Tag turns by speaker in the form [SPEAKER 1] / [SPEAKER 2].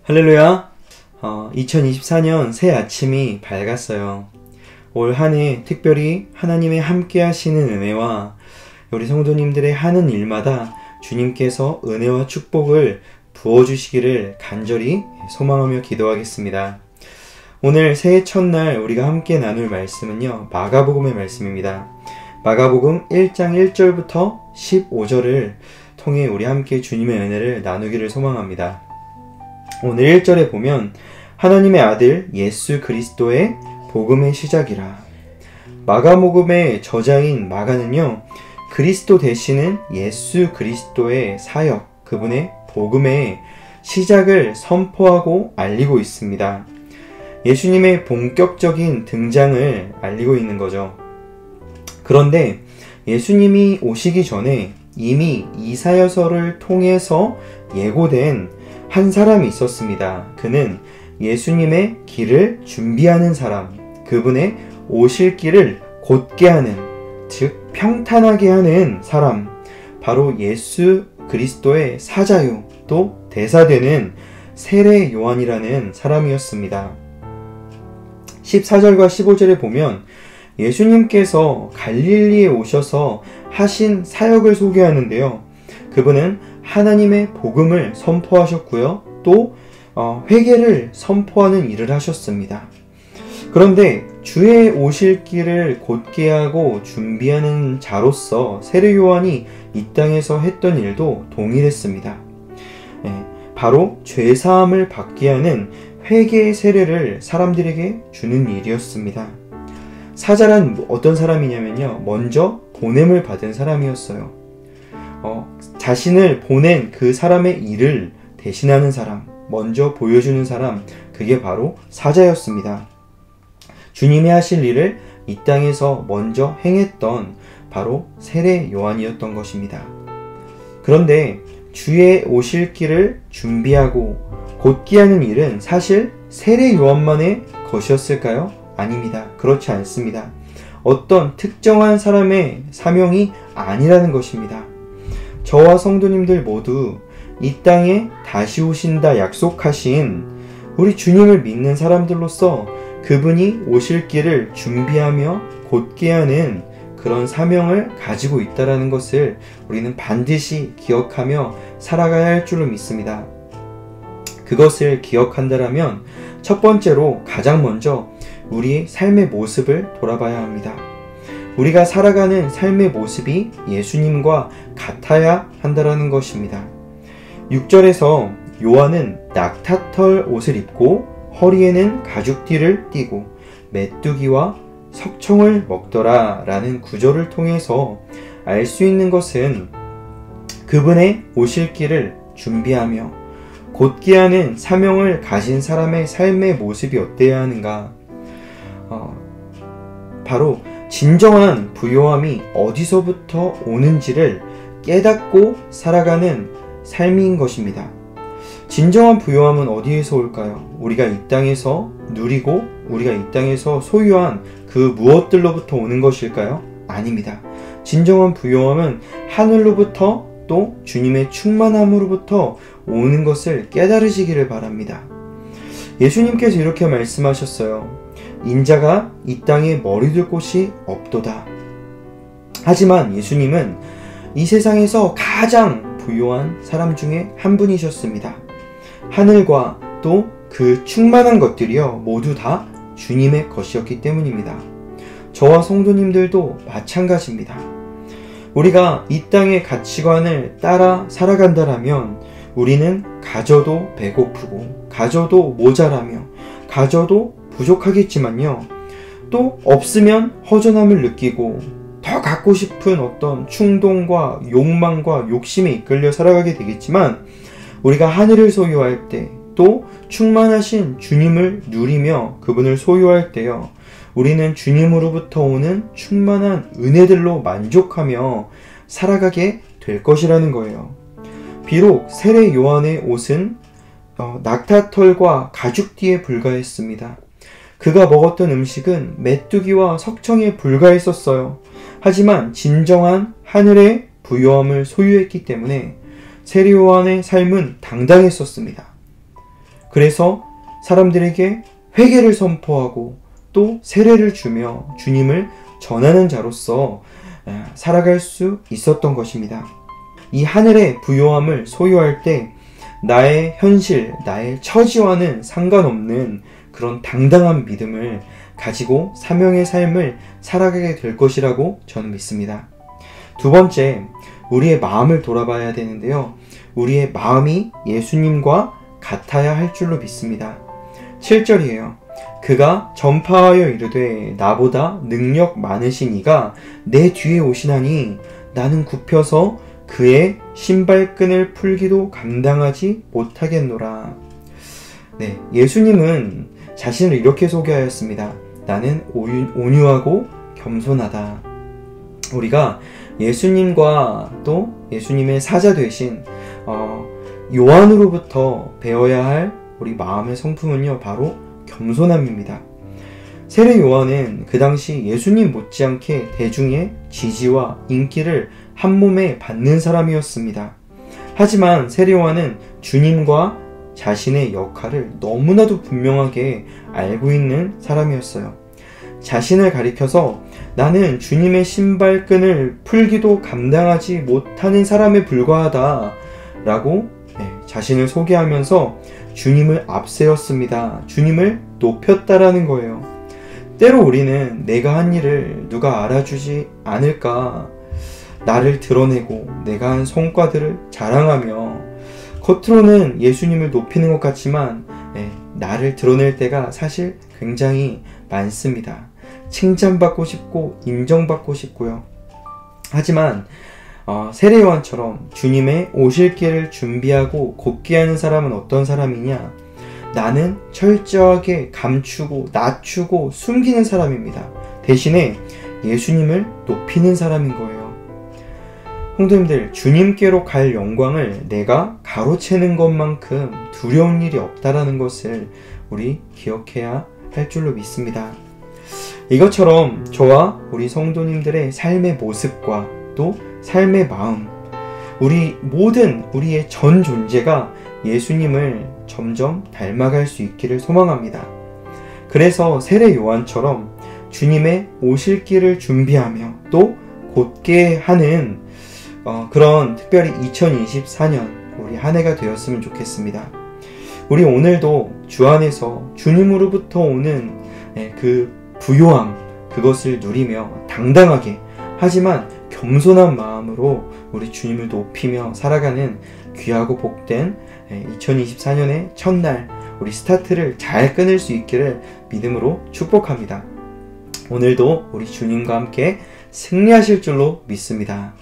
[SPEAKER 1] 할렐루야. 2024년 새 아침이 밝았어요. 올 한 해 특별히 하나님의 함께 하시는 은혜와 우리 성도님들의 하는 일마다 주님께서 은혜와 축복을 부어주시기를 간절히 소망하며 기도하겠습니다. 오늘 새해 첫날 우리가 함께 나눌 말씀은요, 마가복음의 말씀입니다. 마가복음 1장 1절부터 15절을 통해 우리 함께 주님의 은혜를 나누기를 소망합니다. 오늘 1절에 보면 하나님의 아들 예수 그리스도의 복음의 시작이라. 마가복음의 저자인 마가는요, 그리스도 되시는 예수 그리스도의 사역, 그분의 복음의 시작을 선포하고 알리고 있습니다. 예수님의 본격적인 등장을 알리고 있는 거죠. 그런데 예수님이 오시기 전에 이미 이사야서를 통해서 예고된 한 사람이 있었습니다. 그는 예수님의 길을 준비하는 사람, 그분의 오실 길을 곧게 하는, 즉 평탄하게 하는 사람, 바로 예수 그리스도의 사자요 또 대사되는 세례 요한이라는 사람이었습니다. 14절과 15절에 보면 예수님께서 갈릴리에 오셔서 하신 사역을 소개하는데요. 그분은 하나님의 복음을 선포하셨고요. 또 회개를 선포하는 일을 하셨습니다. 그런데 주의 오실 길을 곧게 하고 준비하는 자로서 세례 요한이 이 땅에서 했던 일도 동일했습니다. 바로 죄사함을 받게 하는 회개의 세례를 사람들에게 주는 일이었습니다. 사자란 어떤 사람이냐면요, 먼저 보냄을 받은 사람이었어요. 자신을 보낸 그 사람의 일을 대신하는 사람, 먼저 보여주는 사람, 그게 바로 사자였습니다. 주님이 하실 일을 이 땅에서 먼저 행했던 바로 세례 요한이었던 것입니다. 그런데 주의 오실 길을 준비하고 곧게 하는 일은 사실 세례 요한만의 것이었을까요? 아닙니다. 그렇지 않습니다. 어떤 특정한 사람의 사명이 아니라는 것입니다. 저와 성도님들 모두 이 땅에 다시 오신다 약속하신 우리 주님을 믿는 사람들로서 그분이 오실 길을 준비하며 곧게 하는 그런 사명을 가지고 있다는 것을 우리는 반드시 기억하며 살아가야 할 줄로 믿습니다. 그것을 기억한다면 첫 번째로 가장 먼저 우리의 삶의 모습을 돌아봐야 합니다. 우리가 살아가는 삶의 모습이 예수님과 같아야 한다는 것입니다. 6절에서 요한은 낙타털 옷을 입고 허리에는 가죽띠를 띠고 메뚜기와 석청을 먹더라 라는 구절을 통해서 알 수 있는 것은 그분의 오실 길을 준비하며 곧게 하는 사명을 가진 사람의 삶의 모습이 어때야 하는가? 바로 진정한 부요함이 어디서부터 오는지를 깨닫고 살아가는 삶인 것입니다. 진정한 부요함은 어디에서 올까요? 우리가 이 땅에서 누리고 우리가 이 땅에서 소유한 그 무엇들로부터 오는 것일까요? 아닙니다. 진정한 부요함은 하늘로부터 또 주님의 충만함으로부터 오는 것을 깨달으시기를 바랍니다. 예수님께서 이렇게 말씀하셨어요. 인자가 이 땅에 머리둘 곳이 없도다. 하지만 예수님은 이 세상에서 가장 부요한 사람 중에 한 분이셨습니다. 하늘과 또 그 충만한 것들이요 모두 다 주님의 것이었기 때문입니다. 저와 성도님들도 마찬가지입니다. 우리가 이 땅의 가치관을 따라 살아간다면 우리는 가져도 배고프고 가져도 모자라며 가져도 부족하겠지만요, 또 없으면 허전함을 느끼고 더 갖고 싶은 어떤 충동과 욕망과 욕심에 이끌려 살아가게 되겠지만, 우리가 하늘을 소유할 때 또 충만하신 주님을 누리며 그분을 소유할 때요, 우리는 주님으로부터 오는 충만한 은혜들로 만족하며 살아가게 될 것이라는 거예요. 비록 세례 요한의 옷은 낙타털과 가죽띠에 불과했습니다. 그가 먹었던 음식은 메뚜기와 석청에 불과했었어요. 하지만 진정한 하늘의 부요함을 소유했기 때문에 세례 요한의 삶은 당당했었습니다. 그래서 사람들에게 회개를 선포하고 또 세례를 주며 주님을 전하는 자로서 살아갈 수 있었던 것입니다. 이 하늘의 부요함을 소유할 때 나의 현실, 나의 처지와는 상관없는 그런 당당한 믿음을 가지고 사명의 삶을 살아가게 될 것이라고 저는 믿습니다. 두 번째, 우리의 마음을 돌아봐야 되는데요. 우리의 마음이 예수님과 같아야 할 줄로 믿습니다. 7절이에요. 그가 전파하여 이르되 나보다 능력 많으신 이가 내 뒤에 오시나니 나는 굽혀서 그의 신발끈을 풀기도 감당하지 못하겠노라. 네, 예수님은 자신을 이렇게 소개하였습니다. 나는 온유하고 겸손하다. 우리가 예수님과 또 예수님의 사자 되신 요한으로부터 배워야 할 우리 마음의 성품은요, 바로 겸손함입니다. 세례 요한은 그 당시 예수님 못지않게 대중의 지지와 인기를 한 몸에 받는 사람이었습니다. 하지만 세례 요한은 주님과 자신의 역할을 너무나도 분명하게 알고 있는 사람이었어요. 자신을 가리켜서 나는 주님의 신발끈을 풀기도 감당하지 못하는 사람에 불과하다 라고 자신을 소개하면서 주님을 앞세웠습니다. 주님을 높였다라는 거예요. 때로 우리는 내가 한 일을 누가 알아주지 않을까, 나를 드러내고 내가 한 성과들을 자랑하며 겉으로는 예수님을 높이는 것 같지만 나를 드러낼 때가 사실 굉장히 많습니다. 칭찬받고 싶고 인정받고 싶고요. 하지만 세례 요한처럼 주님의 오실 길을 준비하고 곧게 하는 사람은 어떤 사람이냐? 나는 철저하게 감추고 낮추고 숨기는 사람입니다. 대신에 예수님을 높이는 사람인 거예요. 성도님들, 주님께로 갈 영광을 내가 가로채는 것만큼 두려운 일이 없다라는 것을 우리 기억해야 할 줄로 믿습니다. 이것처럼 저와 우리 성도님들의 삶의 모습과 또 삶의 마음, 우리의 전 존재가 예수님을 점점 닮아갈 수 있기를 소망합니다. 그래서 세례 요한처럼 주님의 오실 길을 준비하며 또 곧게 하는 그런 특별히 2024년 우리 한 해가 되었으면 좋겠습니다. 우리 오늘도 주 안에서 주님으로부터 오는 그 부요함, 그것을 누리며 당당하게 하지만 겸손한 마음으로 우리 주님을 높이며 살아가는 귀하고 복된 2024년의 첫날 우리 스타트를 잘 끊을 수 있기를 믿음으로 축복합니다. 오늘도 우리 주님과 함께 승리하실 줄로 믿습니다.